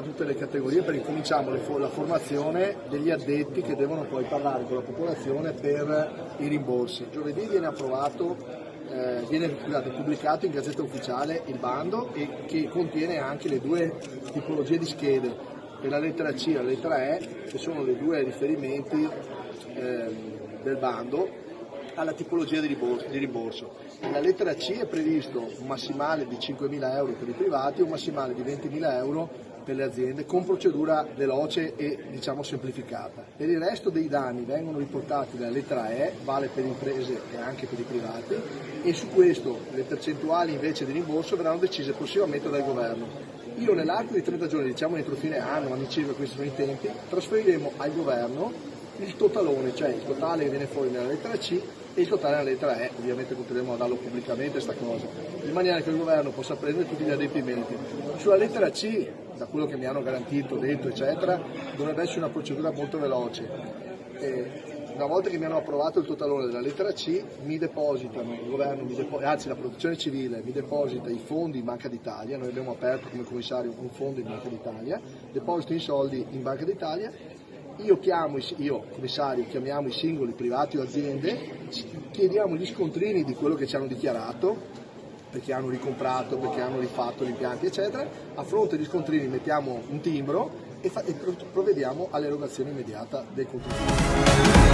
tutte le categorie perché cominciamo la formazione degli addetti che devono poi parlare con la popolazione per i rimborsi. Giovedì viene pubblicato in Gazzetta Ufficiale il bando che contiene anche le due tipologie di schede, per la lettera C e la lettera E, che sono le due riferimenti del bando alla tipologia di rimborso. Nella lettera C è previsto un massimale di 5.000 euro per i privati e un massimale di 20.000 euro per le aziende, con procedura veloce e semplificata. Per il resto dei danni vengono riportati nella lettera E, vale per le imprese e anche per i privati, e su questo le percentuali invece di rimborso verranno decise prossimamente dal governo. Io nell'arco di 30 giorni, entro fine anno, anni circa, questi sono i tempi, trasferiremo al governo il totalone, cioè il totale che viene fuori nella lettera C e il totale nella lettera E. Ovviamente continueremo a darlo pubblicamente questa cosa, in maniera che il governo possa prendere tutti gli adempimenti. Sulla lettera C, da quello che mi hanno garantito, detto eccetera, dovrebbe essere una procedura molto veloce. Una volta che mi hanno approvato il totalone della lettera C, mi depositano, il governo la protezione civile mi deposita i fondi in Banca d'Italia. Noi abbiamo aperto come commissario un fondo in Banca d'Italia, deposito i soldi in Banca d'Italia. Io commissario, chiamiamo i singoli privati o aziende, chiediamo gli scontrini di quello che ci hanno dichiarato, perché hanno ricomprato, perché hanno rifatto gli impianti eccetera. A fronte degli scontrini mettiamo un timbro e provvediamo all'erogazione immediata del contributo.